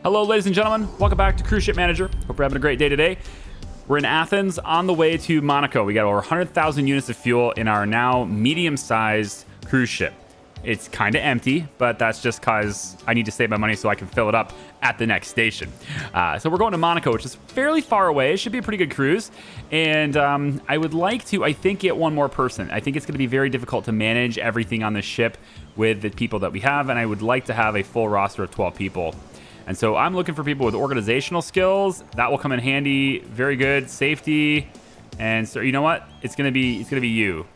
Hello, ladies and gentlemen. Welcome back to Cruise Ship Manager. Hope you're having a great day today. We're in Athens on the way to Monaco. We got over 100,000 units of fuel in our now medium-sized cruise ship. It's kind of empty, but that's just because I need to save my money so I can fill it up at the next station. So we're going to Monaco, which is fairly far away. It should be a pretty good cruise. And I would like to, I think, get one more person. I think it's going to be very difficult to manage everything on the ship with the people that we have, and I would like to have a full roster of 12 people. And so I'm looking for people with organizational skills. That will come in handy. Very good. Safety. And so, you know what? It's going to be you.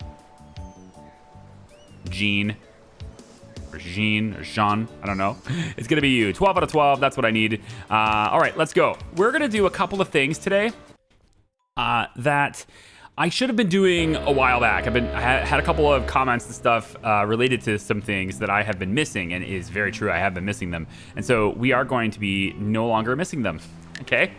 Jean. Or Jean. I don't know. It's going to be you. 12 out of 12. That's what I need. All right, let's go. We're going to do a couple of things today that I should have been doing a while back. I had a couple of comments and stuff related to some things that I have been missing, and it is very true. I have been missing them. And so we are going to be no longer missing them. Okay.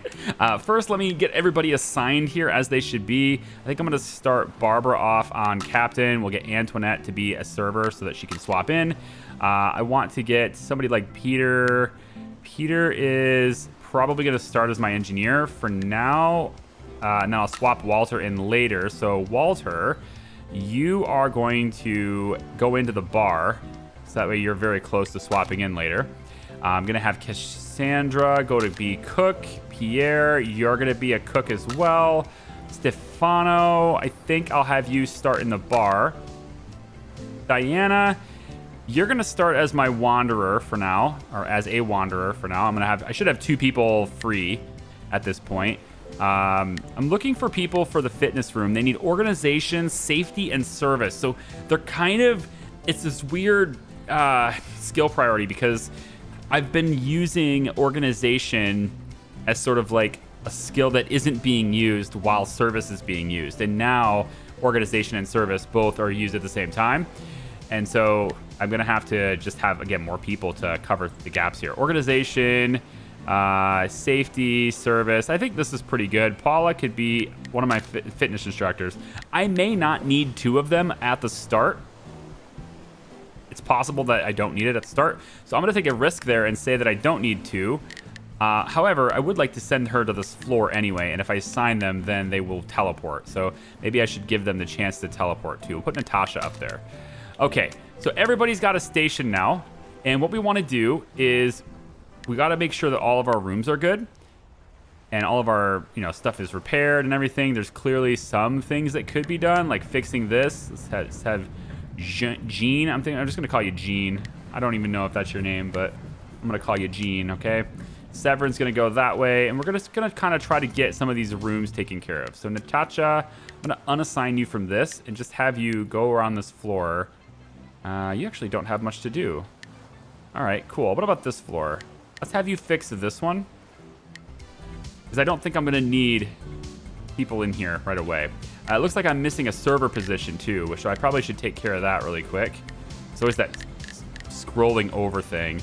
First, let me get everybody assigned here as they should be. I think I'm going to start Barbara off on captain. We'll get Antoinette to be a server so that she can swap in. I want to get somebody like Peter. Peter is probably going to start as my engineer for now. And then I'll swap Walter in later. So Walter, you are going to go into the bar. So that way you're very close to swapping in later. I'm going to have Cassandra go to be cook. Pierre, you're going to be a cook as well. Stefano, I think I'll have you start in the bar. Diana, you're going to start as my wanderer for now, or as a wanderer for now. I should have 2 people free at this point. I'm looking for people for the fitness room. They need organization, safety, and service. So they're it's this weird skill priority because I've been using organization as sort of like a skill that isn't being used while service is being used. And now organization and service both are used at the same time. And so I'm going to have to just have, again, more people to cover the gaps here. Organization, safety, service. I think this is pretty good. Paula could be one of my fitness instructors. I may not need 2 of them at the start. It's possible that I don't need it at the start. So I'm going to take a risk there and say that I don't need 2. However, I would like to send her to this floor anyway. And if I assign them, then they will teleport. So maybe I should give them the chance to teleport too. We'll put Natasha up there. Okay, so everybody's got a station now. And what we want to do is we got to make sure that all of our rooms are good and all of our, stuff is repaired and everything. There's clearly some things that could be done, like fixing this. Let's have Jean. I'm just going to call you Jean. I don't even know if that's your name, but I'm going to call you Jean, okay? Severin's going to go that way, and we're just going to kind of try to get some of these rooms taken care of. So Natasha, I'm going to unassign you from this and just have you go around this floor. You actually don't have much to do. All right, cool. What about this floor? Let's have you fix this one, because I don't think I'm going to need people in here right away. It looks like I'm missing a server position too, which I probably should take care of that really quick. So it's that scrolling over thing.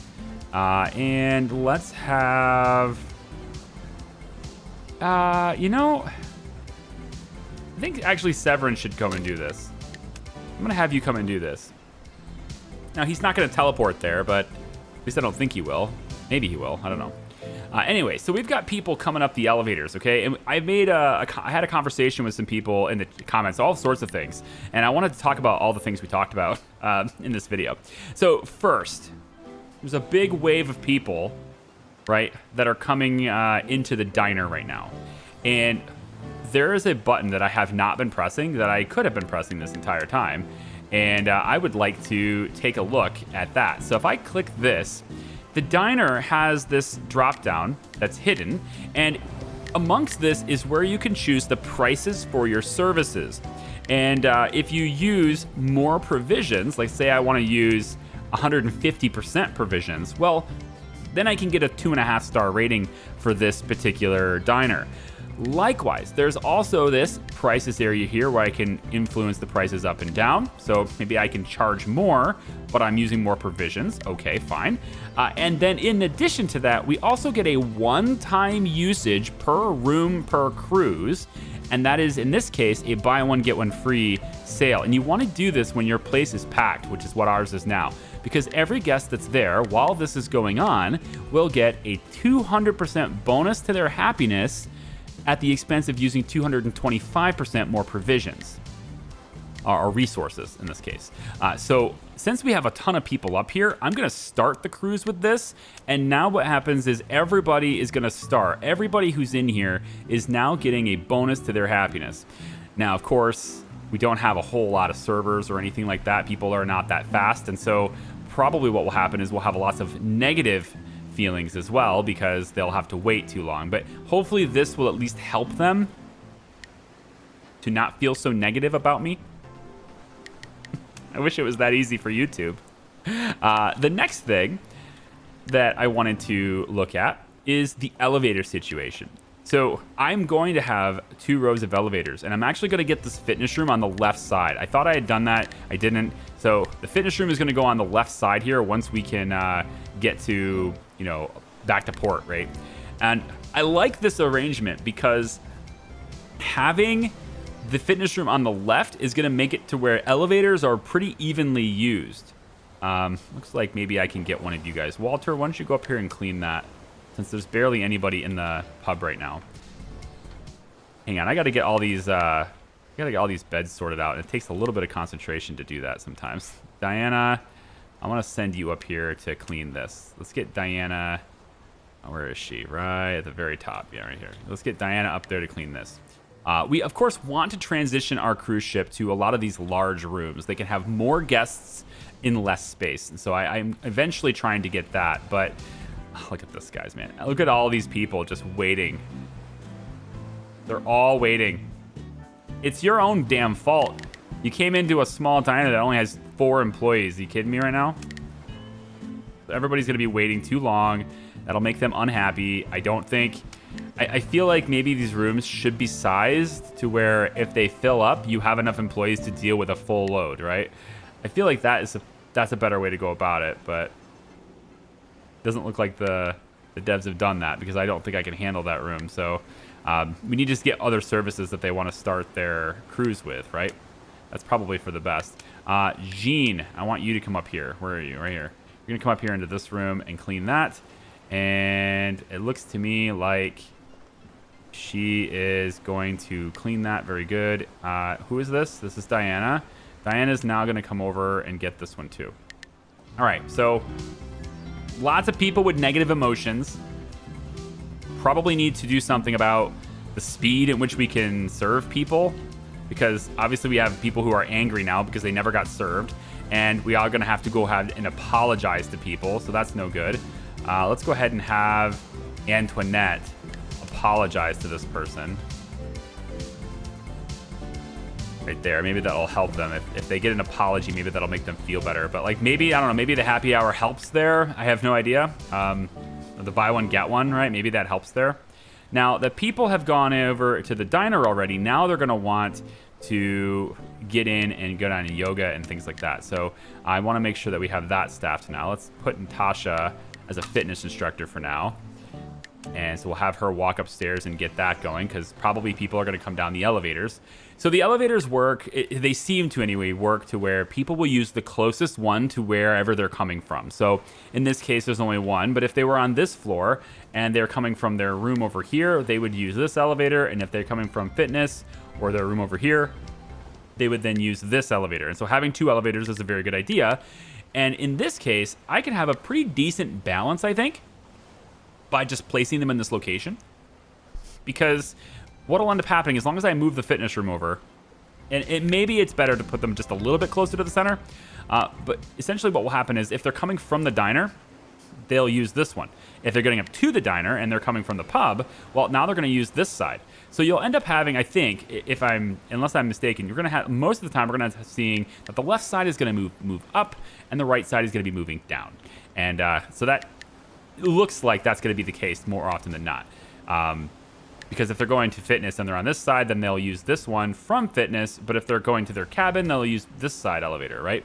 And let's have... I think actually Severin should come and do this. I'm going to have you come and do this. Now, he's not going to teleport there, but at least I don't think he will. Maybe he will. I don't know. Anyway, so we've got people coming up the elevators, okay? And I had a conversation with some people in the comments, all sorts of things. And I wanted to talk about all the things we talked about in this video. So first, there's a big wave of people, right, that are coming into the diner right now. And there is a button that I have not been pressing that I could have been pressing this entire time. And I would like to take a look at that. So if I click this, the diner has this drop down that's hidden, and amongst this is where you can choose the prices for your services. And if you use more provisions, like say I want to use 150% provisions, well, then I can get a 2.5-star rating for this particular diner. Likewise, there's also this prices area here where I can influence the prices up and down. So maybe I can charge more, but I'm using more provisions. Okay, fine. And then in addition to that, we also get a one-time usage per room per cruise. And that is, in this case, a buy one, get one free sale. And you want to do this when your place is packed, which is what ours is now, because every guest that's there while this is going on will get a 200% bonus to their happiness at the expense of using 225% more provisions. Or resources in this case. So since we have a ton of people up here, I'm going to start the cruise with this. And now what happens is everybody is going to start. Everybody who's in here is now getting a bonus to their happiness. Now, of course, we don't have a whole lot of servers or anything like that. People are not that fast. And so probably what will happen is we'll have lots of negative feelings as well because they'll have to wait too long. But hopefully this will at least help them to not feel so negative about me. I wish it was that easy for YouTube. The next thing that I wanted to look at is the elevator situation. So I'm going to have 2 rows of elevators, and I'm actually going to get this fitness room on the left side. I thought I had done that. I didn't. So the fitness room is going to go on the left side here once we can get to, back to port, right? And I like this arrangement because having the fitness room on the left is going to make it to where elevators are pretty evenly used. Looks like maybe I can get one of you guys. Walter, why don't you go up here and clean that, since there's barely anybody in the pub right now. Hang on, I got to get all these beds sorted out. And it takes a little bit of concentration to do that sometimes. Diana, I want to send you up here to clean this. Let's get Diana. Oh, where is she? Right at the very top. Yeah, right here. Let's get Diana up there to clean this. We, of course, want to transition our cruise ship to a lot of these large rooms. They can have more guests in less space. And so I'm eventually trying to get that. But look at this, guys, man. Look at all these people just waiting. They're all waiting. It's your own damn fault. You came into a small diner that only has 4 employees. Are you kidding me right now? Everybody's going to be waiting too long. That'll make them unhappy. I feel like maybe these rooms should be sized to where if they fill up, you have enough employees to deal with a full load, right? I feel like that's a better way to go about it, but it doesn't look like the devs have done that because I don't think I can handle that room. So we need to just get other services that they want to start their cruise with, right? That's probably for the best. Jean, I want you to come up here. Where are you? Right here. You're going to come up here into this room and clean that. And it looks to me like she is going to clean that. Very good. Who is this? This is Diana. Diana's now going to come over and get this one too. All right, so lots of people with negative emotions. Probably need to do something about the speed at which we can serve people, because obviously we have people who are angry now because they never got served, and we are going to have to go ahead and apologize to people, so that's no good. Let's go ahead and have Antoinette apologize to this person. Right there. Maybe that'll help them. If they get an apology, maybe that'll make them feel better. But like maybe, I don't know, maybe the happy hour helps there. I have no idea. The buy one, get one, right? Maybe that helps there. Now, the people have gone over to the diner already. Now they're going to want to get in and go down to yoga and things like that. So I want to make sure that we have that staffed now. Let's put Natasha as a fitness instructor for now. And so we'll have her walk upstairs and get that going, because probably people are going to come down the elevators. So the elevators work, they seem to anyway, work to where people will use the closest one to wherever they're coming from. So in this case, there's only one. But if they were on this floor and they're coming from their room over here, they would use this elevator. And if they're coming from fitness or their room over here, they would then use this elevator. And so having 2 elevators is a very good idea. And in this case, I can have a pretty decent balance, I think, by just placing them in this location. Because what'll end up happening, as long as I move the fitness room over, and maybe it's better to put them just a little bit closer to the center, but essentially what will happen is if they're coming from the diner, they'll use this one. If they're getting up to the diner and they're coming from the pub, well, now they're going to use this side. So you'll end up having, I think, unless I'm mistaken, you're going to have, most of the time, we're going to have seeing that the left side is going to move up and the right side is going to be moving down. And so that looks like that's going to be the case more often than not. Because if they're going to fitness and they're on this side, then they'll use this one from fitness. But if they're going to their cabin, they'll use this side elevator, right?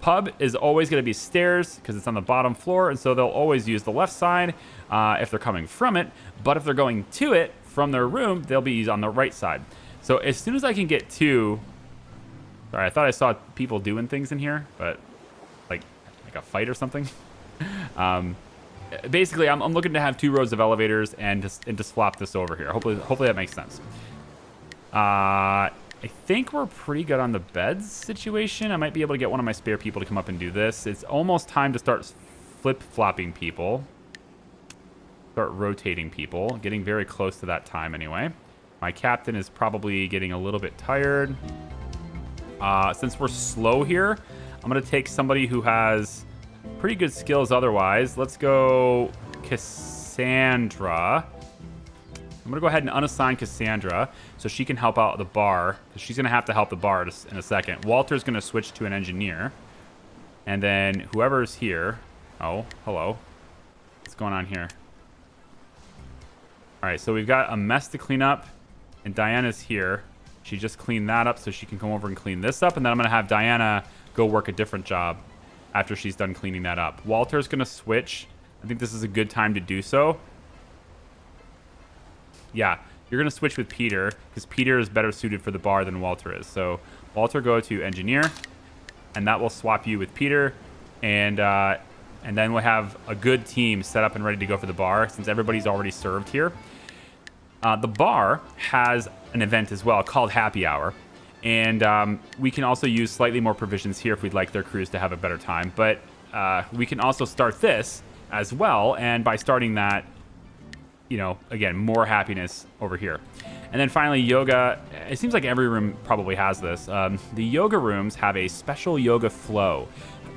Pub is always going to be stairs because it's on the bottom floor. And so they'll always use the left side if they're coming from it. But if they're going to it from their room, they'll be on the right side. So as soon as I can get to Sorry, I thought I saw people doing things in here, but like a fight or something. Basically, I'm looking to have 2 rows of elevators and just flop this over here. Hopefully that makes sense. I think we're pretty good on the beds situation. I might be able to get one of my spare people to come up and do this. It's almost time to start flip-flopping people. Start rotating people. Getting very close to that time anyway. My captain is probably getting a little bit tired. Since we're slow here, I'm going to take somebody who has pretty good skills otherwise. Let's go Cassandra. I'm going to go ahead and unassign Cassandra so she can help out the bar, because she's going to have to help the bar in a second. Walter's going to switch to an engineer. And then whoever's here... Oh, hello. What's going on here? All right, so we've got a mess to clean up, and Diana's here. She just cleaned that up so she can come over and clean this up, and then I'm going to have Diana go work a different job after she's done cleaning that up. Walter's going to switch. I think this is a good time to do so. Yeah, you're going to switch with Peter, because Peter is better suited for the bar than Walter is. So Walter, go to engineer, and that will swap you with Peter, and then we'll have a good team set up and ready to go for the bar, since everybody's already served here. The bar has an event as well called Happy Hour, and we can also use slightly more provisions here if we'd like their crews to have a better time. But we can also start this as well, and by starting that, you know, again, more happiness over here. And then finally, yoga. It seems like every room probably has this. The yoga rooms have a special yoga flow.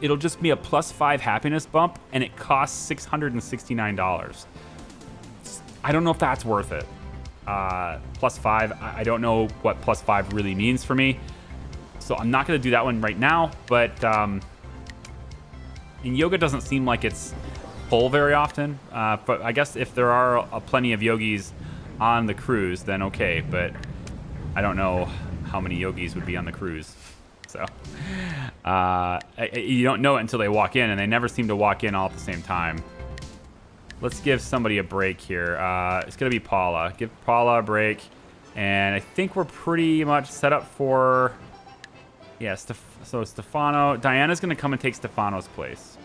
It'll just be a +5 happiness bump, and it costs $669. I don't know if that's worth it. +5, I don't know what +5 really means for me, so I'm not going to do that one right now. But and yoga doesn't seem like it's full very often, but I guess if there are plenty of yogis on the cruise, then okay. But I don't know how many yogis would be on the cruise, so you don't know it until they walk in, and they never seem to walk in all at the same time. Let's give somebody a break here. It's going to be Paula. Give Paula a break. And I think we're pretty much set up for... Yeah, so Stefano. Diana's going to come and take Stefano's place.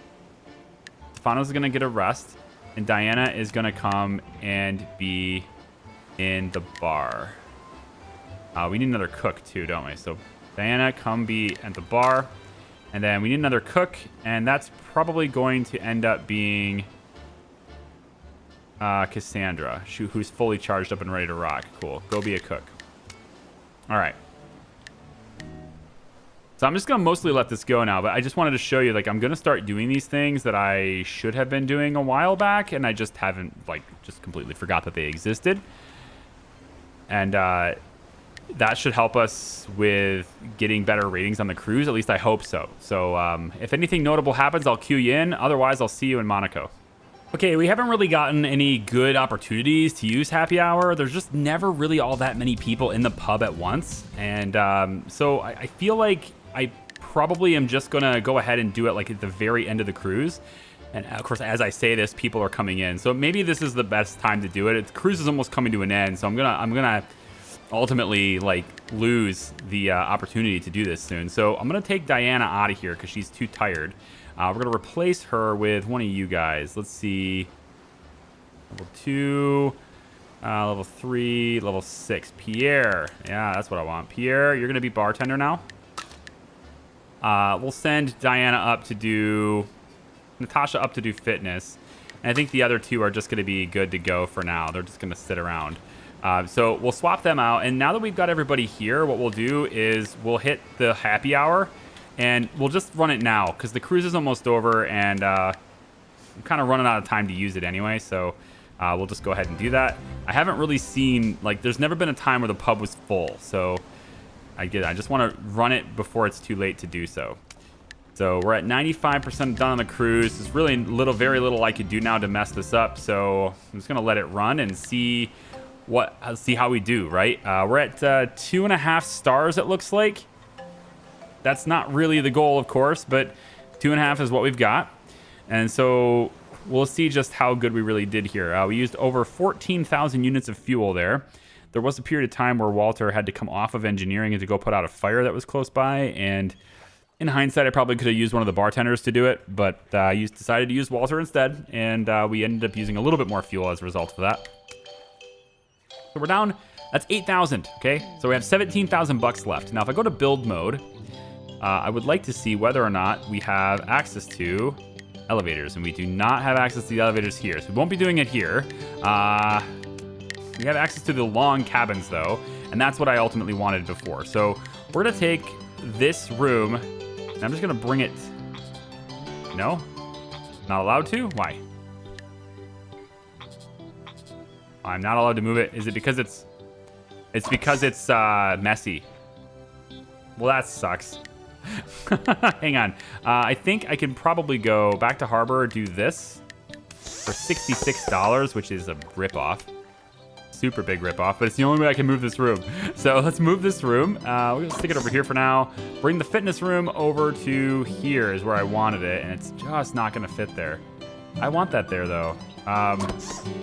Stefano's going to get a rest. And Diana is going to come and be in the bar. We need another cook too, don't we? So Diana, come be at the bar. And then we need another cook. And that's probably going to end up being... Cassandra, who's fully charged up and ready to rock. Cool. Go be a cook. All right. So I'm just going to mostly let this go now, but I just wanted to show you, like, I'm going to start doing these things that I should have been doing a while back, and I just haven't, like, just completely forgot that they existed. And that should help us with getting better ratings on the cruise. At least I hope so. So if anything notable happens, I'll cue you in. Otherwise, I'll see you in Monaco. Okay, we haven't really gotten any good opportunities to use Happy Hour. There's just never really all that many people in the pub at once. And so I feel like I probably am just going to go ahead and do it like at the very end of the cruise. And of course, as I say this, people are coming in. So maybe this is the best time to do it. The cruise is almost coming to an end. So I'm gonna ultimately like lose the opportunity to do this soon. So I'm going to take Diana out of here because she's too tired. We're going to replace her with one of you guys. Let's see. Level 2, level 3, level 6. Pierre. Yeah, that's what I want. Pierre, you're going to be bartender now. We'll send Diana up to do... Natasha up to do fitness. And I think the other two are just going to be good to go for now. They're just going to sit around. So we'll swap them out. And now that we've got everybody here, what we'll do is we'll hit the happy hour. And we'll just run it now, because the cruise is almost over, and I'm kind of running out of time to use it anyway, so we'll just go ahead and do that. I haven't really seen, like, there's never been a time where the pub was full, so I just want to run it before it's too late to do so. So we're at 95% done on the cruise. There's really very little I could do now to mess this up, so I'm just going to let it run and see how we do, right? We're at 2.5 stars, it looks like. That's not really the goal, of course, but 2.5 is what we've got. And so we'll see just how good we really did here. We used over 14,000 units of fuel there. there was a period of time where Walter had to come off of engineering and to go put out a fire that was close by. And in hindsight, I probably could have used one of the bartenders to do it, but I decided to use Walter instead, and we ended up using a little bit more fuel as a result of that. So we're down. That's 8,000. Okay, so we have 17,000 bucks left. Now, if I go to build mode, I would like to see whether or not we have access to elevators, and we do not have access to the elevators here, so we won't be doing it here. We have access to the long cabins though, and that's what I ultimately wanted before. So we're gonna take this room, and I'm just gonna bring it. No, not allowed to. Why? I'm not allowed to move it. Is it because it's because it's messy? Well, that sucks. Hang on. I think I can probably go back to Harbor, do this for $66, which is a ripoff. Super big ripoff, but it's the only way I can move this room. So let's move this room. We're gonna stick it over here for now. Bring the fitness room over to here is where I wanted it, and it's just not gonna fit there. I want that there though. I'm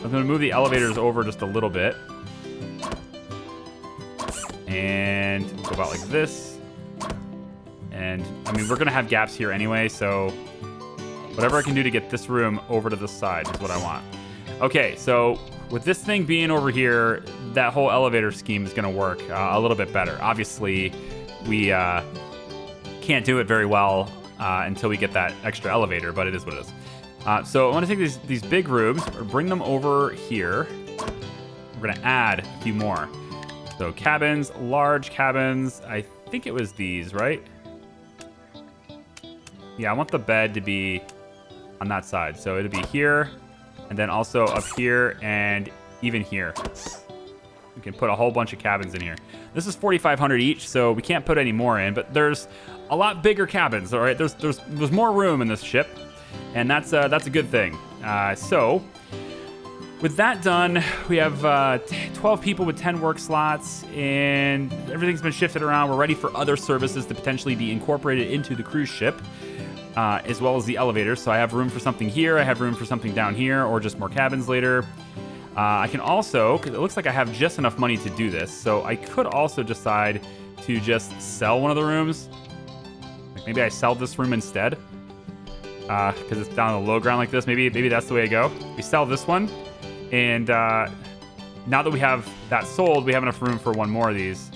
gonna move the elevators over just a little bit. And go about like this. And I mean, we're gonna have gaps here anyway, so whatever I can do to get this room over to the side is what I want. Okay, so with this thing being over here, that whole elevator scheme is gonna work a little bit better. Obviously, we can't do it very well until we get that extra elevator, but it is what it is. So I want to take these big rooms, bring them over here. We're gonna add a few more. So cabins, large cabins. I think it was these, right? Yeah, I want the bed to be on that side. So it'll be here, and then also up here, and even here. We can put a whole bunch of cabins in here. This is 4,500 each, so we can't put any more in, but there's a lot bigger cabins, all right? There's more room in this ship, and that's a good thing. So with that done, we have 12 people with 10 work slots, and everything's been shifted around. We're ready for other services to potentially be incorporated into the cruise ship, as well as the elevators. So I have room for something here, I have room for something down here, or just more cabins later. I can also, because it looks like I have just enough money to do this, so I could also decide to just sell one of the rooms. Like maybe I sell this room instead, because it's down on the low ground like this. Maybe that's the way to go. We sell this one, and now that we have that sold, we have enough room for one more of these,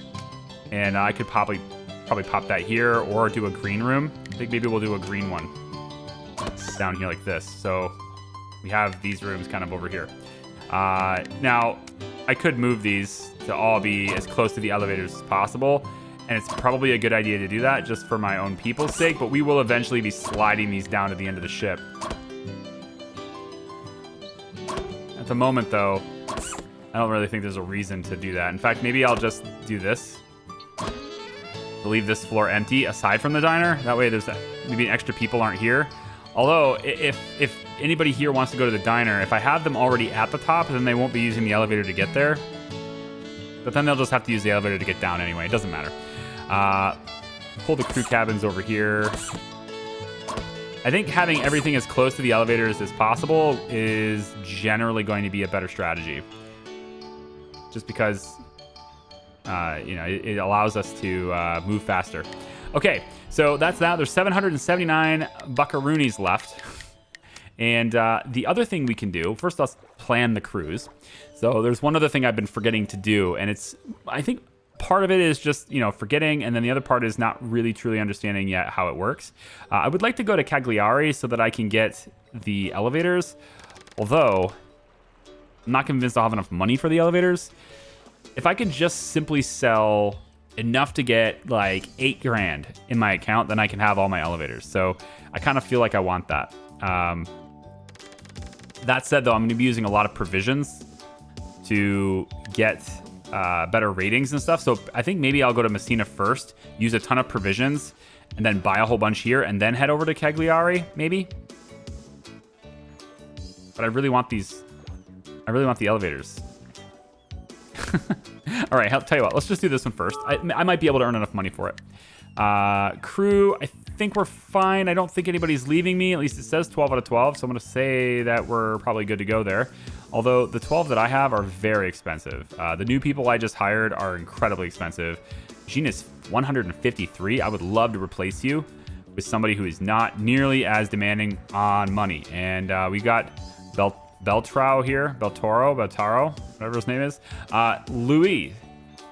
and I could probably pop that here or do a green room. I think maybe we'll do a green one down here like this. So we have these rooms kind of over here. Now, I could move these to all be as close to the elevators as possible, and it's probably a good idea to do that just for my own people's sake, but we will eventually be sliding these down to the end of the ship. At the moment, though, I don't really think there's a reason to do that. In fact, maybe I'll just do this. Leave this floor empty aside from the diner. That way there's maybe extra people aren't here. Although, if anybody here wants to go to the diner, if I have them already at the top, then they won't be using the elevator to get there. But then they'll just have to use the elevator to get down anyway. It doesn't matter. Pull the crew cabins over here. I think having everything as close to the elevators as possible is generally going to be a better strategy. Just because, it allows us to move faster. Okay, so that's that. There's 779 buckaroonies left. And the other thing we can do, first let's plan the cruise. So there's one other thing I've been forgetting to do, and I think part of it is just, forgetting, and then the other part is not really truly understanding yet how it works. I would like to go to Cagliari so that I can get the elevators, although I'm not convinced I'll have enough money for the elevators. If I could just simply sell enough to get like 8 grand in my account, then I can have all my elevators. So I kind of feel like I want that. That said, though, I'm going to be using a lot of provisions to get better ratings and stuff. So I think maybe I'll go to Messina first, use a ton of provisions, and then buy a whole bunch here, and then head over to Cagliari, maybe. But I really want these. I really want the elevators. All right, I'll tell you what. Let's just do this one first. I might be able to earn enough money for it. Crew, I think we're fine. I don't think anybody's leaving me. At least it says 12 out of 12. So I'm going to say that we're probably good to go there. Although the 12 that I have are very expensive. The new people I just hired are incredibly expensive. Genus 153. I would love to replace you with somebody who is not nearly as demanding on money. And we got Beltaro here. Beltaro, whatever his name is. Louis.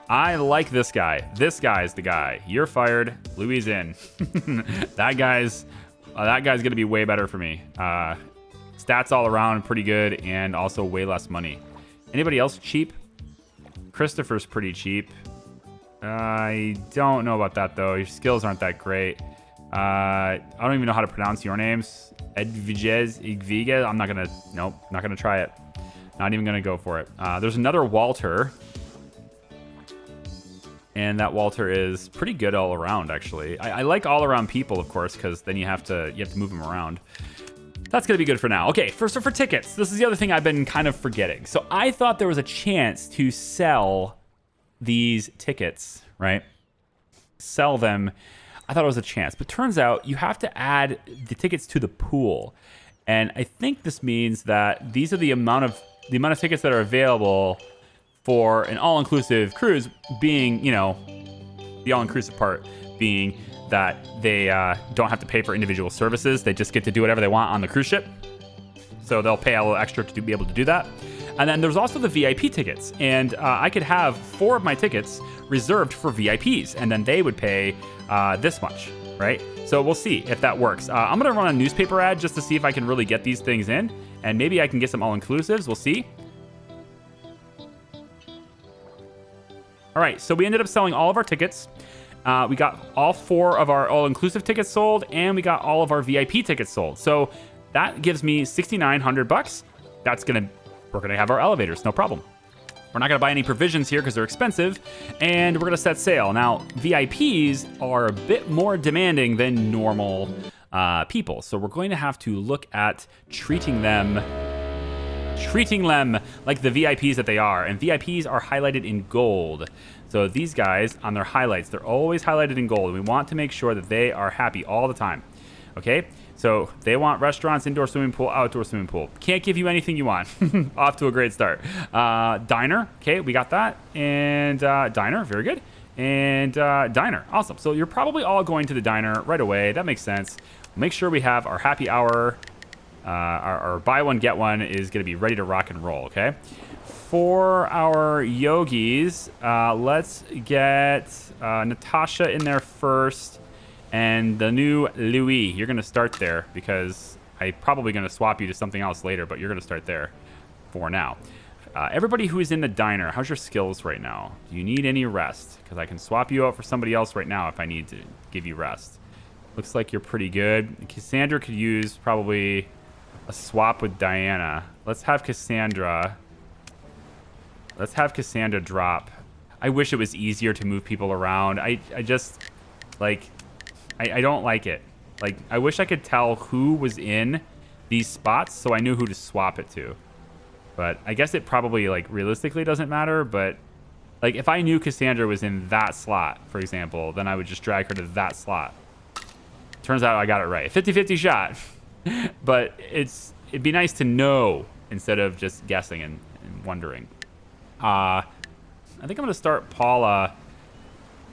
I like this guy. This guy's the guy. You're fired. Louis in. that guy's gonna be way better for me. Stats all around pretty good, and also way less money. Anybody else cheap? Christopher's pretty cheap. I don't know about that though. Your skills aren't that great. I don't even know how to pronounce your names. Igviges. I'm not gonna try it. Not even gonna go for it. There's another Walter. And that Walter is pretty good all around, actually. I like all around people, of course, because then you have to move them around. That's gonna be good for now. Okay, first for tickets. This is the other thing I've been kind of forgetting. So I thought there was a chance to sell these tickets, right? Sell them. I thought it was a chance, but turns out you have to add the tickets to the pool. And I think this means that these are the amount of tickets that are available for an all-inclusive cruise, being, the all-inclusive part being that they don't have to pay for individual services. They just get to do whatever they want on the cruise ship. So they'll pay a little extra to be able to do that. And then there's also the VIP tickets. And I could have 4 of my tickets reserved for VIPs, and then they would pay this much, right? So we'll see if that works. I'm going to run a newspaper ad just to see if I can really get these things in. And maybe I can get some all-inclusives. We'll see. All right, so we ended up selling all of our tickets. We got all 4 of our all-inclusive tickets sold, and we got all of our VIP tickets sold. So that gives me $6,900. We're gonna have our elevators, no problem. We're not gonna buy any provisions here because they're expensive, and we're gonna set sail. Now, VIPs are a bit more demanding than normal people, so we're going to have to look at treating them like the VIPs that they are. And VIPs are highlighted in gold. So these guys, on their highlights, they're always highlighted in gold. We want to make sure that they are happy all the time. Okay? So they want restaurants, indoor swimming pool, outdoor swimming pool. Can't give you anything you want. Off to a great start. Diner. Okay, we got that. And diner. Very good. And diner. Awesome. So you're probably all going to the diner right away. That makes sense. Make sure we have our happy hour. Our buy one, get one is going to be ready to rock and roll, okay? For our yogis, let's get Natasha in there first. And the new Louis, you're going to start there because I'm probably going to swap you to something else later, but you're going to start there for now. Everybody who is in the diner, how's your skills right now? Do you need any rest? Because I can swap you out for somebody else right now if I need to give you rest. Looks like you're pretty good. Cassandra could use probably a swap with Diana. Let's have Cassandra drop. I wish it was easier to move people around. I just, like, I don't like it. Like, I wish I could tell who was in these spots so I knew who to swap it to. But I guess it probably, like, realistically doesn't matter. But, like, if I knew Cassandra was in that slot, for example, then I would just drag her to that slot. Turns out I got it right. 50-50 shot. But it'd be nice to know instead of just guessing and wondering. I think I'm going to start Paula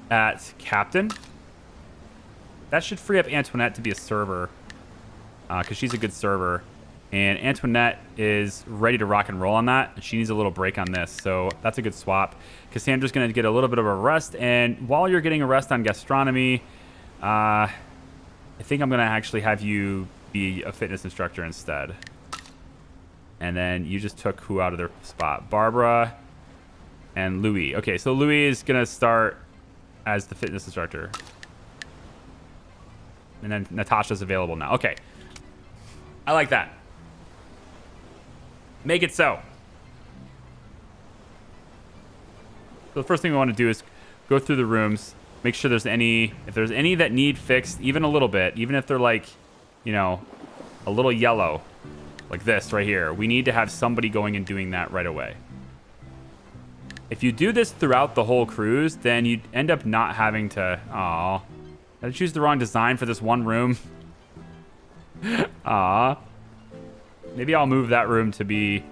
at captain. That should free up Antoinette to be a server because she's a good server. And Antoinette is ready to rock and roll on that. She needs a little break on this, so that's a good swap. Cassandra's going to get a little bit of a rest. And while you're getting a rest on gastronomy, I think I'm going to actually have you be a fitness instructor instead. And then you just took who out of their spot? Barbara and Louis. Okay, so Louis is going to start as the fitness instructor. And then Natasha's available now. Okay. I like that. Make it so. So the first thing we want to do is go through the rooms, make sure if there's any that need fixed, even a little bit, even if they're like, a little yellow, like this right here. We need to have somebody going and doing that right away. If you do this throughout the whole cruise, then you end up not having to... Aw. Did I choose the wrong design for this one room? Ah. Maybe I'll move that room to be...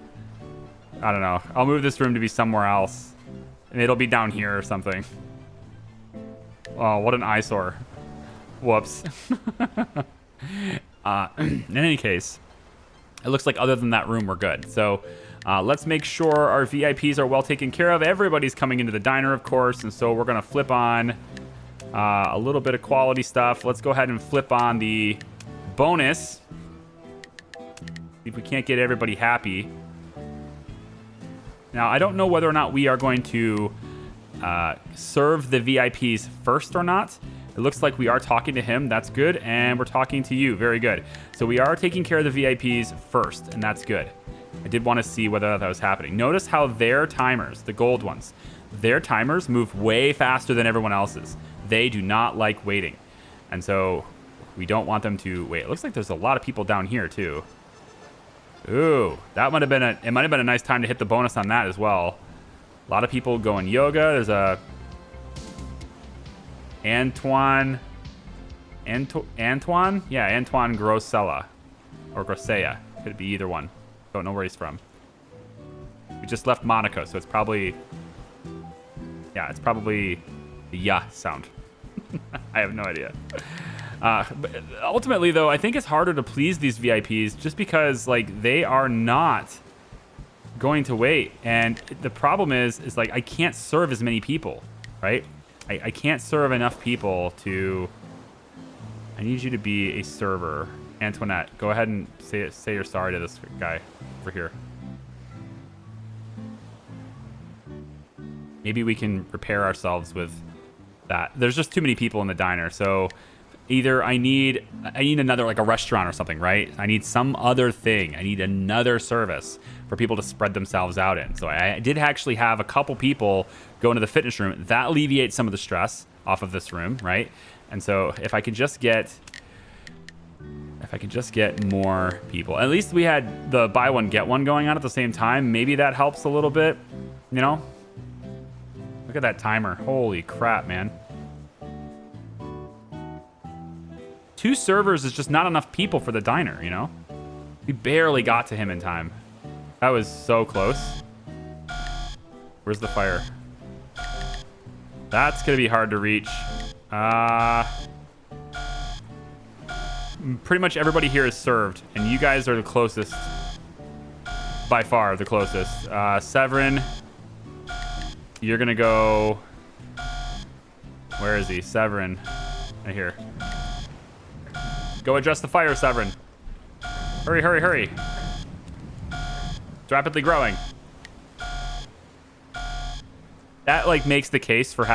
I don't know. I'll move this room to be somewhere else. And it'll be down here or something. Oh, what an eyesore. Whoops. In any case, it looks like other than that room, we're good. So let's make sure our VIPs are well taken care of. Everybody's coming into the diner, of course. And so we're going to flip on a little bit of quality stuff. Let's go ahead and flip on the bonus. See if we can't get everybody happy. Now, I don't know whether or not we are going to serve the VIPs first or not. It looks like we are talking to him. That's good. And we're talking to you. Very good. So we are taking care of the VIPs first, and that's good. I did want to see whether that was happening. Notice how their timers, the gold ones, their timers move way faster than everyone else's. They do not like waiting. And so we don't want them to wait. It looks like there's a lot of people down here, too. Ooh, that might have been a nice time to hit the bonus on that as well. A lot of people going yoga. There's a Antoine? Yeah, Antoine Grosella or Grosella. Could be either one. Don't know where he's from. We just left Monaco, so it's probably the yeah sound. I have no idea. But ultimately, though, I think it's harder to please these VIPs just because, like, they are not going to wait. And the problem is like, I can't serve as many people, right? I can't serve enough people to... I need you to be a server. Antoinette, go ahead and say you're sorry to this guy over here. Maybe we can repair ourselves with that. There's just too many people in the diner, so... Either I need another, like a restaurant or something, right? I need some other thing. I need another service for people to spread themselves out in. So I did actually have a couple people go into the fitness room. That alleviates some of the stress off of this room, right? And so if I could just get more people. At least we had the buy one, get one going on at the same time. Maybe that helps a little bit, you know? Look at that timer. Holy crap, man. 2 servers is just not enough people for the diner, you know? We barely got to him in time. That was so close. Where's the fire? That's gonna be hard to reach. Pretty much everybody here is served, and you guys are the closest. By far, the closest. Severin, you're gonna go... Where is he? Severin. Right here. Go adjust the fire, Severin. Hurry, hurry, hurry. It's rapidly growing. That, like, makes the case for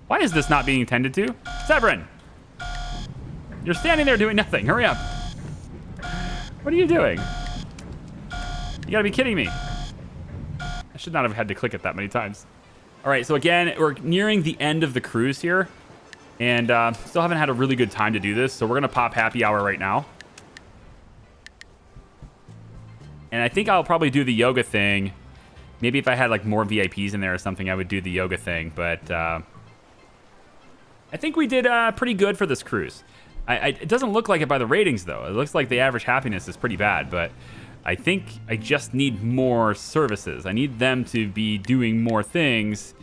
Why is this not being attended to? Severin! You're standing there doing nothing. Hurry up. What are you doing? You gotta be kidding me. I should not have had to click it that many times. All right, so again, we're nearing the end of the cruise here. And still haven't had a really good time to do this, so we're going to pop happy hour right now. And I think I'll probably do the yoga thing. Maybe if I had like more VIPs in there or something, I would do the yoga thing. But I think we did pretty good for this cruise. It doesn't look like it by the ratings, though. It looks like the average happiness is pretty bad, but I think I just need more services. I need them to be doing more things.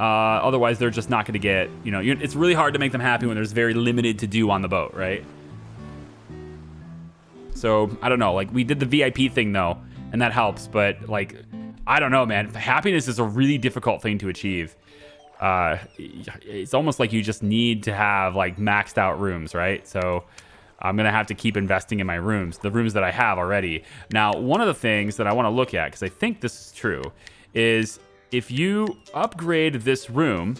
Otherwise, they're just not going to get, you know, it's really hard to make them happy when there's very limited to do on the boat, right? So, I don't know. Like, we did the VIP thing, though, and that helps. But, like, I don't know, man. Happiness is a really difficult thing to achieve. It's almost like you just need to have, like, maxed out rooms, right? So, I'm going to have to keep investing in my rooms, the rooms that I have already. Now, one of the things that I want to look at, because I think this is true, is... If you upgrade this room,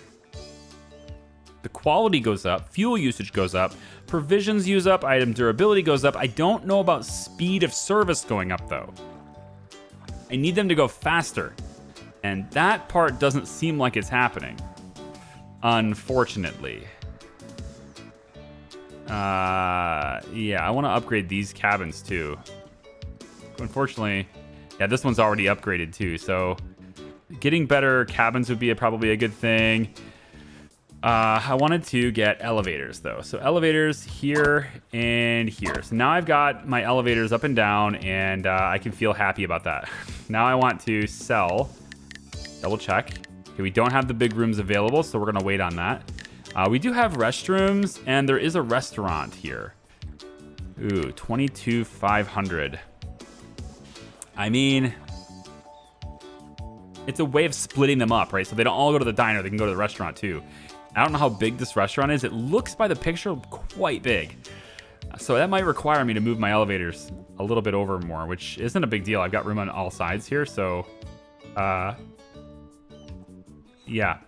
the quality goes up, fuel usage goes up, provisions use up, item durability goes up. I don't know about speed of service going up, though. I need them to go faster. And that part doesn't seem like it's happening, unfortunately. Yeah, I want to upgrade these cabins, too. Unfortunately, yeah, this one's already upgraded, too, so... Getting better cabins would be probably a good thing. I wanted to get elevators though. So elevators here and here. So now I've got my elevators up and down, and I can feel happy about that. Now I want to sell. Double check. Okay, we don't have the big rooms available, so we're gonna wait on that. We do have restrooms, and there is a restaurant here. Ooh, 22,500. I mean, it's a way of splitting them up, right? So they don't all go to the diner, they can go to the restaurant too. I don't know how big this restaurant is. It looks by the picture quite big. So that might require me to move my elevators a little bit over more, which isn't a big deal. I've got room on all sides here, so yeah.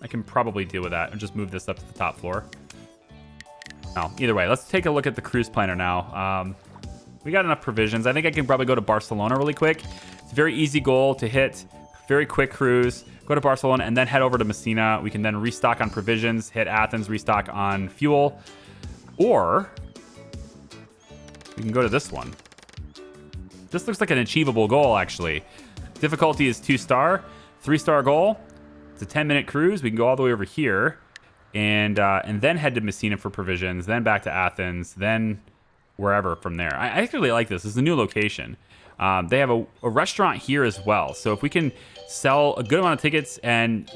I can probably deal with that and just move this up to the top floor. No, either way, let's take a look at the cruise planner now. We got enough provisions. I think I can probably go to Barcelona really quick. It's a very easy goal to hit. Very quick cruise. Go to Barcelona and then head over to Messina. We can then restock on provisions, hit Athens, restock on fuel. Or we can go to this one. This looks like an achievable goal, actually. Difficulty is 2-star, 3-star goal. It's a 10-minute cruise. We can go all the way over here and then head to Messina for provisions, then back to Athens, then wherever from there. I actually like this. This is a new location. They have a restaurant here as well. So if we can sell a good amount of tickets, and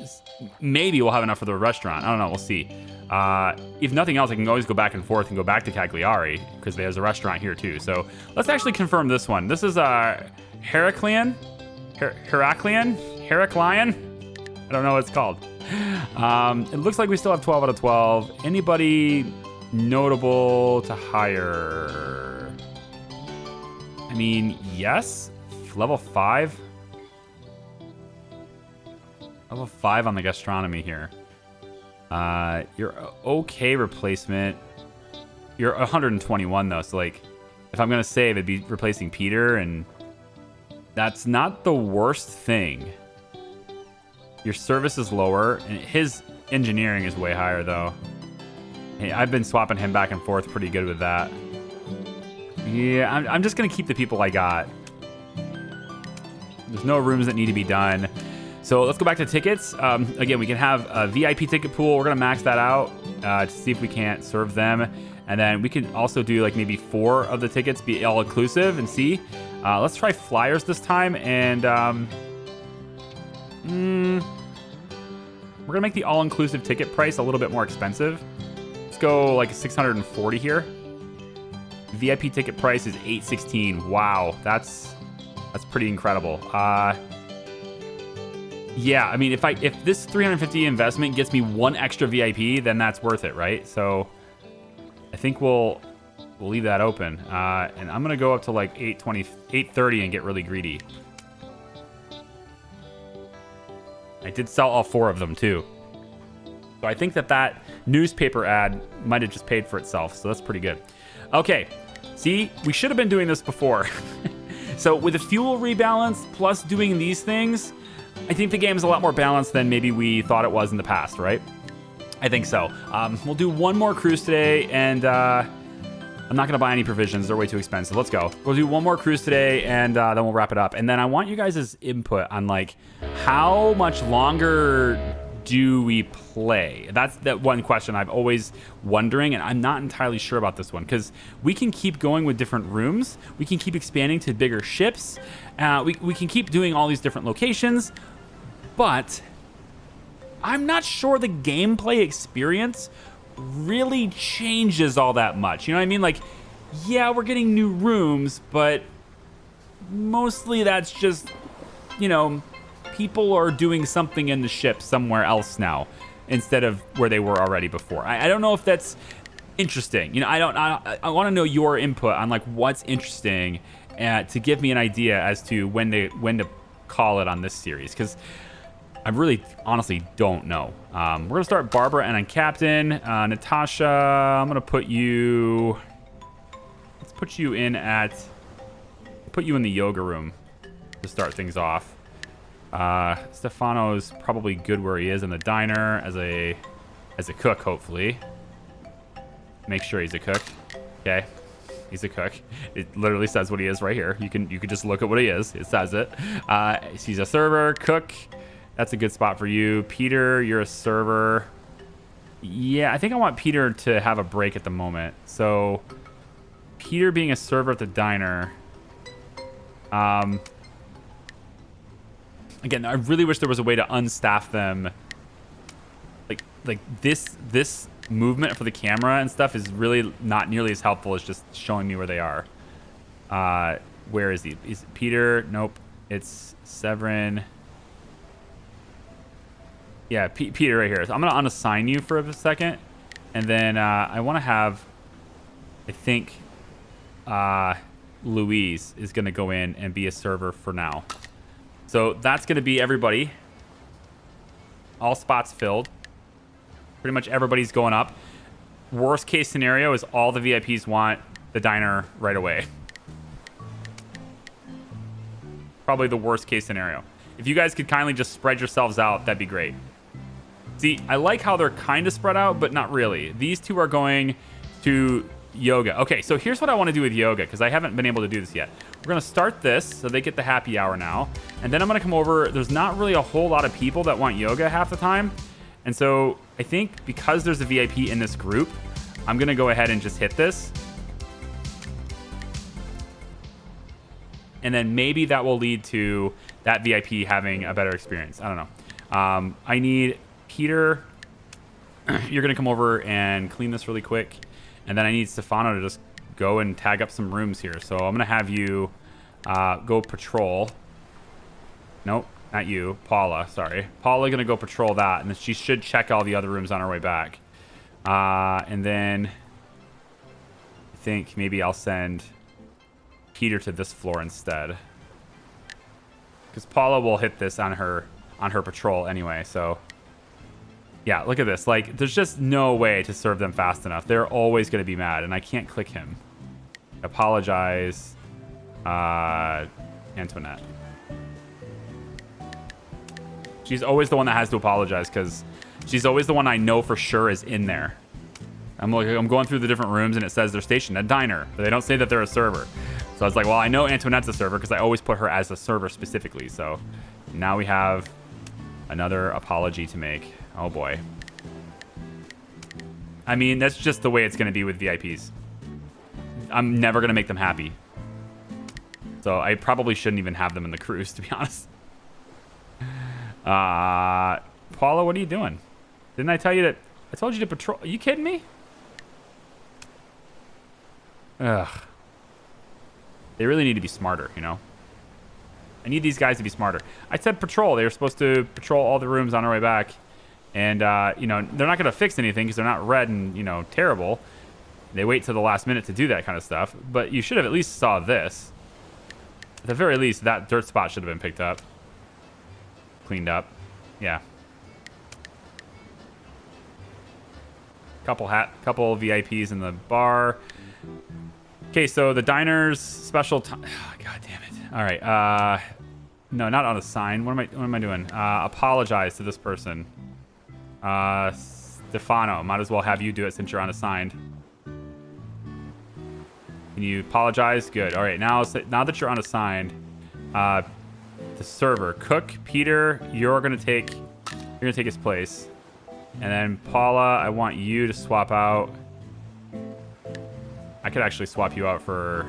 maybe we'll have enough for the restaurant. I don't know. We'll see. If nothing else, I can always go back and forth and go back to Cagliari because there's a restaurant here too. So let's actually confirm this one. This is Heraclian? Heraclian? I don't know what it's called. It looks like we still have 12 out of 12. Anybody notable to hire? I mean, yes. Level 5. Level 5 on the gastronomy here. You're okay replacement. You're 121 though, so like, if I'm gonna save, it'd be replacing Peter, and that's not the worst thing. Your service is lower, and his engineering is way higher though. Hey, I've been swapping him back and forth pretty good with that. Yeah, I'm just gonna keep the people I got. There's no rooms that need to be done. So let's go back to tickets. Again, we can have a VIP ticket pool. We're gonna max that out to see if we can't serve them. And then we can also do like maybe 4 of the tickets be all inclusive and see. Let's try flyers this time, and we're gonna make the all-inclusive ticket price a little bit more expensive. Let's go like 640 here. VIP ticket price is 816. Wow, that's pretty incredible. Yeah, I mean, if this 350 investment gets me 1 extra VIP, then that's worth it, right? So I think we'll leave that open. And I'm gonna go up to like 820, 830 and get really greedy. I did sell all 4 of them too. So I think that newspaper ad might have just paid for itself. So that's pretty good. Okay, see, we should have been doing this before. So with the fuel rebalance plus doing these things, I think the game is a lot more balanced than maybe we thought it was in the past, right? I think so. We'll do one more cruise today, and I'm not going to buy any provisions. They're way too expensive. Let's go. We'll do one more cruise today, and then we'll wrap it up. And then I want you guys' input on, like, how much longer do we play? That's that one question I've always wondering, and I'm not entirely sure about this one, because we can keep going with different rooms. We can keep expanding to bigger ships. We can keep doing all these different locations, but I'm not sure the gameplay experience really changes all that much. You know what I mean? Like, yeah, we're getting new rooms, but mostly that's just, you know, people are doing something in the ship somewhere else now instead of where they were already before. I don't know if that's interesting. You know, I want to know your input on like what's interesting to give me an idea as to when to call it on this series, because I really honestly don't know. We're gonna start Barbara and on Captain. Natasha, I'm gonna put you. Let's put you in the yoga room to start things off. Stefano's probably good where he is in the diner as a cook, hopefully. Make sure he's a cook. Okay, he's a cook. It literally says what he is right here. You can just look at what he is. It says it. He's a server, cook. That's a good spot for you. Peter, you're a server. Yeah, I think I want Peter to have a break at the moment. So Peter being a server at the diner. Again, I really wish there was a way to unstaff them. Like this movement for the camera and stuff is really not nearly as helpful as just showing me where they are. Where is he? Is it Peter? Nope. It's Severin. Yeah, Peter right here. So I'm going to unassign you for a second. And then I want to have, I think, Louise is going to go in and be a server for now. So that's going to be everybody. All spots filled. Pretty much everybody's going up. Worst case scenario is all the VIPs want the diner right away. Probably the worst case scenario. If you guys could kindly just spread yourselves out, that'd be great. See, I like how they're kind of spread out, but not really. These two are going to yoga. Okay, so here's what I want to do with yoga, because I haven't been able to do this yet. We're going to start this, so they get the happy hour now. And then I'm going to come over. There's not really a whole lot of people that want yoga half the time. And so I think because there's a VIP in this group, I'm going to go ahead and just hit this. And then maybe that will lead to that VIP having a better experience. I don't know. I need Peter. You're going to come over and clean this really quick. And then I need Stefano to just go and tag up some rooms here. So I'm going to have you go patrol. Nope, not you. Paula, sorry. Paula going to go patrol that. And then she should check all the other rooms on her way back. And then I think maybe I'll send Peter to this floor instead. Because Paula will hit this on her patrol anyway, so... Yeah, look at this. Like, there's just no way to serve them fast enough. They're always going to be mad, and I can't click him. Apologize, Antoinette. She's always the one that has to apologize, because she's always the one I know for sure is in there. I'm going through the different rooms, and it says they're stationed at diner, but they don't say that they're a server. So I was like, well, I know Antoinette's a server, because I always put her as a server specifically. So now we have another apology to make. Oh boy. I mean, that's just the way it's going to be with VIPs. I'm never going to make them happy. So I probably shouldn't even have them in the cruise, to be honest. Paula, what are you doing? Didn't I tell you that? I told you to patrol. Are you kidding me? Ugh. They really need to be smarter, you know? I need these guys to be smarter. I said patrol. They were supposed to patrol all the rooms on our way back. And, you know, they're not going to fix anything because they're not red and, you know, terrible. They wait till the last minute to do that kind of stuff. But you should have at least saw this. At the very least, that dirt spot should have been picked up. Cleaned up. Yeah. Couple VIPs in the bar. Okay, so the diner's special time. Oh, God damn it. All right. No, not on a sign. What am I doing? Apologize to this person. Stefano, might as well have you do it since you're unassigned. Can you apologize? Good. All right, now that you're unassigned, the server, Cook, Peter, you're gonna take his place, and then Paula, I want you to swap out. I could actually swap you out for.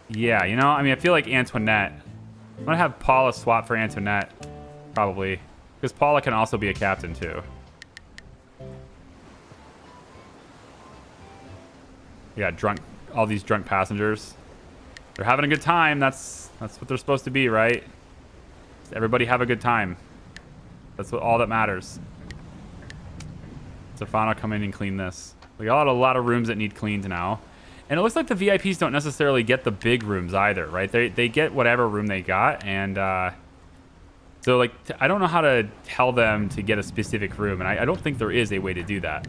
Yeah, you know, I mean, I feel like Antoinette. I'm gonna have Paula swap for Antoinette. Probably. Because Paula can also be a captain, too. Yeah, all these drunk passengers. They're having a good time. That's what they're supposed to be, right? Everybody have a good time. That's all that matters. Stefano, come in and clean this. We got a lot of rooms that need cleaned now. And it looks like the VIPs don't necessarily get the big rooms either, right? They get whatever room they got, and... So, like, I don't know how to tell them to get a specific room, and I don't think there is a way to do that.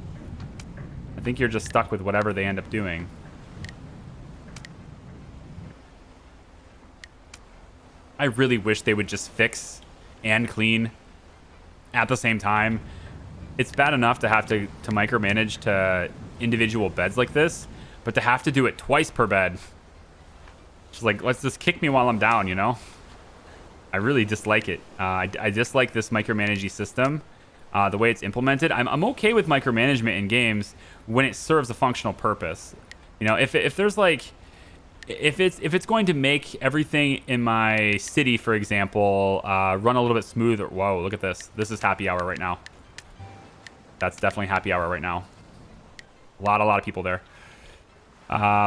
I think you're just stuck with whatever they end up doing. I really wish they would just fix and clean at the same time. It's bad enough to have to micromanage to individual beds like this, but to have to do it twice per bed. Just like, let's just kick me while I'm down, you know? I really dislike it. I dislike this micromanaging system. the way it's implemented. I'm okay with micromanagement in games when it serves a functional purpose. You know, if there's like, if it's going to make everything in my city, for example, run a little bit smoother. Whoa, look at this. This is happy hour right now. That's definitely happy hour right now. A lot of people there.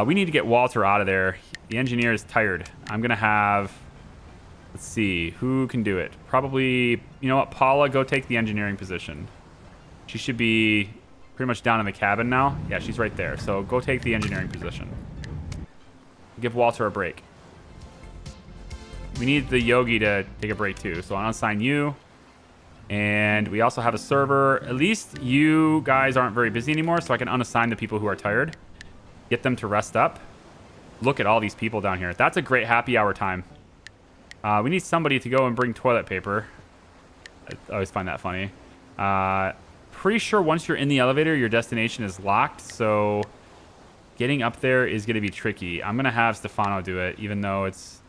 We need to get Walter out of there. The engineer is tired. I'm going to have... Let's see. Who can do it? Probably... You know what? Paula, go take the engineering position. She should be pretty much down in the cabin now. Yeah, she's right there. So go take the engineering position. Give Walter a break. We need the Yogi to take a break too. So I'll assign you. And we also have a server. At least you guys aren't very busy anymore, so I can unassign the people who are tired. Get them to rest up. Look at all these people down here. That's a great happy hour time. We need somebody to go and bring toilet paper. I always find that funny. Pretty sure once you're in the elevator, your destination is locked, so getting up there is going to be tricky. I'm going to have Stefano do it, even though it's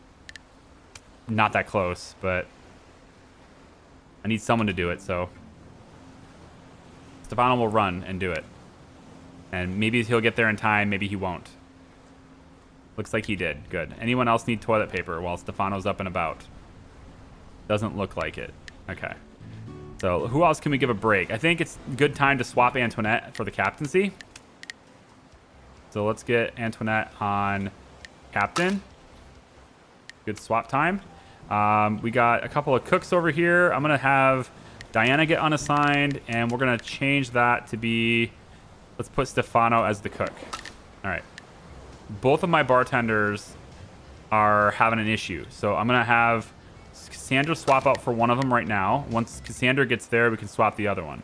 not that close, but I need someone to do it, so Stefano will run and do it. And maybe he'll get there in time, maybe he won't. Looks like he did. Good. Anyone else need toilet paper while Stefano's up and about? Doesn't look like it. Okay. So who else can we give a break? I think it's a good time to swap Antoinette for the captaincy. So let's get Antoinette on captain. Good swap time. We got a couple of cooks over here. I'm going to have Diana get unassigned, and we're going to change that to be... Let's put Stefano as the cook. All right. Both of my bartenders are having an issue. So I'm going to have Cassandra swap out for one of them right now. Once Cassandra gets there, we can swap the other one.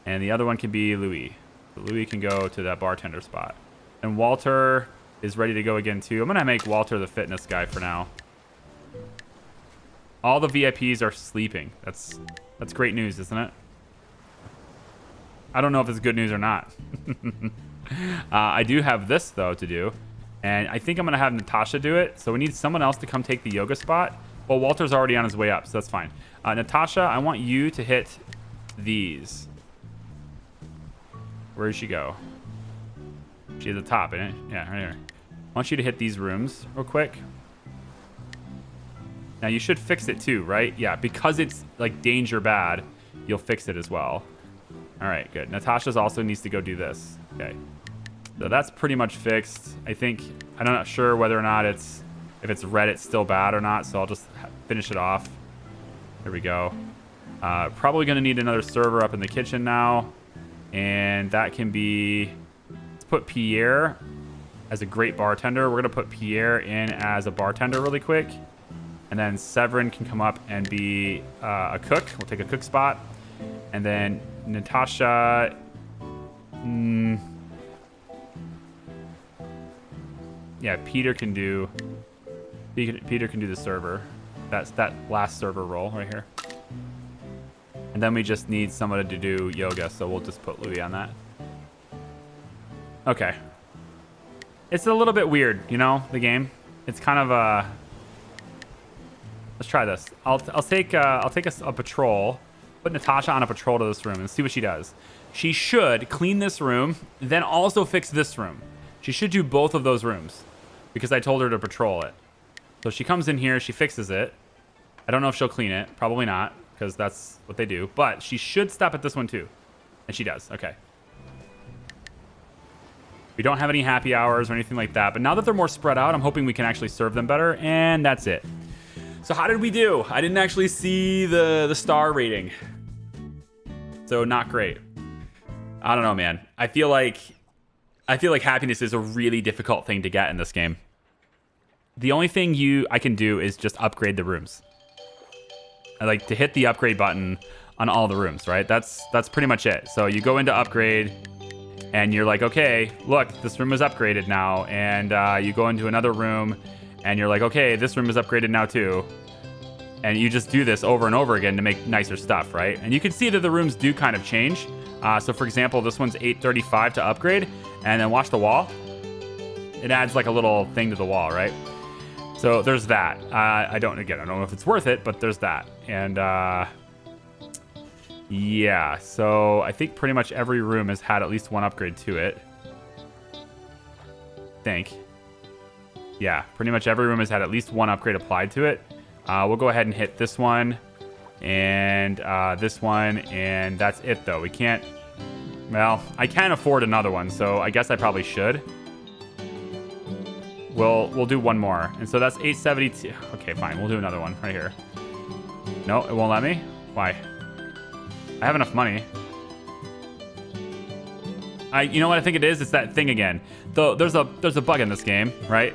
And the other one can be Louis. So Louis can go to that bartender spot. And Walter is ready to go again, too. I'm going to make Walter the fitness guy for now. All the VIPs are sleeping. That's great news, isn't it? I don't know if it's good news or not. I do have this, though, to do. And I think I'm going to have Natasha do it. So we need someone else to come take the yoga spot. Well, Walter's already on his way up, so that's fine. Natasha, I want you to hit these. Where did she go? She's at the top, isn't it? Yeah, right here. I want you to hit these rooms real quick. Now, you should fix it too, right? Yeah, because it's like danger bad, you'll fix it as well. All right, good. Natasha's also needs to go do this. Okay. So that's pretty much fixed. I think, I'm not sure whether or not if it's red, it's still bad or not. So I'll just finish it off. There we go. Probably going to need another server up in the kitchen now. And that can be, let's put Pierre as a great bartender. We're going to put Pierre in as a bartender really quick. And then Severin can come up and be a cook. We'll take a cook spot. And then Natasha... yeah, Peter can do the server. That's that last server role right here. And then we just need somebody to do yoga, so we'll just put Louis on that. Okay. It's a little bit weird, you know, the game. It's kind of a... Let's try this. I'll take a patrol, put Natasha on a patrol to this room and see what she does. She should clean this room, then also fix this room. She should do both of those rooms because I told her to patrol it. So she comes in here, she fixes it. I don't know if she'll clean it. Probably not, because that's what they do. But she should stop at this one too. And she does. Okay. We don't have any happy hours or anything like that. But now that they're more spread out, I'm hoping we can actually serve them better. And that's it. So how did we do? I didn't actually see the star rating. So not great. I don't know, man. I feel like happiness is a really difficult thing to get in this game. The only thing I can do is just upgrade the rooms. I like to hit the upgrade button on all the rooms, right? That's pretty much it. So you go into upgrade and you're like, okay, look, this room is upgraded now. And you go into another room and you're like, okay, this room is upgraded now too. And you just do this over and over again to make nicer stuff, right? And you can see that the rooms do kind of change. So for example, this one's 835 to upgrade, and then watch the wall. It adds like a little thing to the wall, right? So there's that. I don't know if it's worth it, but there's that. And Yeah, so I think pretty much every room has had at least one upgrade to it. I think. Yeah, pretty much every room has had at least one upgrade applied to it. We'll go ahead and hit this one and this one, and that's it though. We can't, well, I can't afford another one, so I guess I probably should. We'll do one more, and so that's 872. Okay, fine, we'll do another one right here. No, it won't let me? Why? I have enough money. You know what I think it is? It's that thing again. Though there's a bug in this game, right?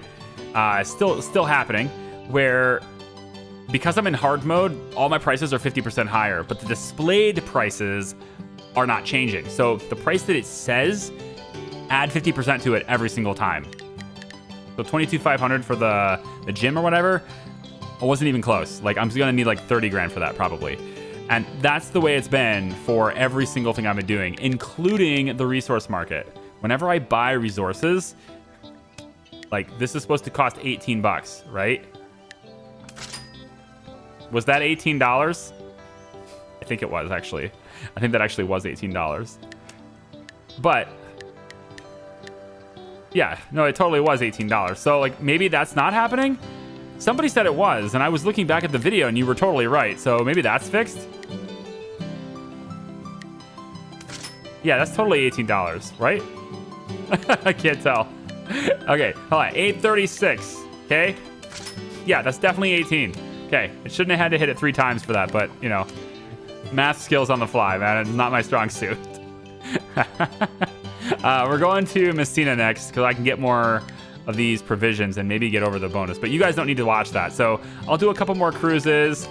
Still happening, where because I'm in hard mode, all my prices are 50% higher, but the displayed prices are not changing. So the price that it says, add 50% to it every single time. So 22,500 for the gym or whatever, I wasn't even close. Like, I'm gonna need like 30 grand for that probably. And that's the way it's been for every single thing I've been doing, including the resource market. Whenever I buy resources, like this is supposed to cost 18 bucks, right? Was that $18? I think it was actually. I think that actually was $18. But yeah, no, it totally was $18. So like maybe that's not happening. Somebody said it was, and I was looking back at the video and you were totally right. So maybe that's fixed. Yeah, that's totally $18, right? I can't tell. Okay, hold on, 836, okay? Yeah, that's definitely 18. Okay, it shouldn't have had to hit it 3 times for that, but, you know, math skills on the fly, man. It's not my strong suit. We're going to Messina next, because I can get more of these provisions and maybe get over the bonus. But you guys don't need to watch that. So I'll do a couple more cruises,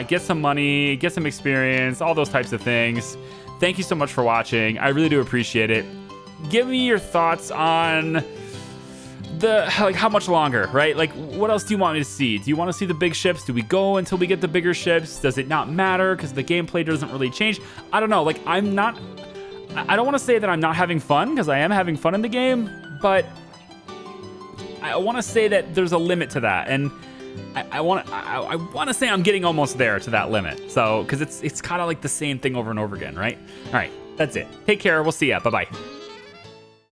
get some money, get some experience, all those types of things. Thank you so much for watching. I really do appreciate it. Give me your thoughts on like how much longer, right? Like what else do you want me to see? Do you want to see the big ships? Do we go until we get the bigger ships? Does it not matter because the gameplay doesn't really change? I don't know. Like I don't want to say that I'm not having fun, because I am having fun in the game, but I want to say that there's a limit to that, and I want to say I'm getting almost there to that limit. So because it's kind of like the same thing over and over again, right? All right, that's it. Take care. We'll see ya. Bye bye.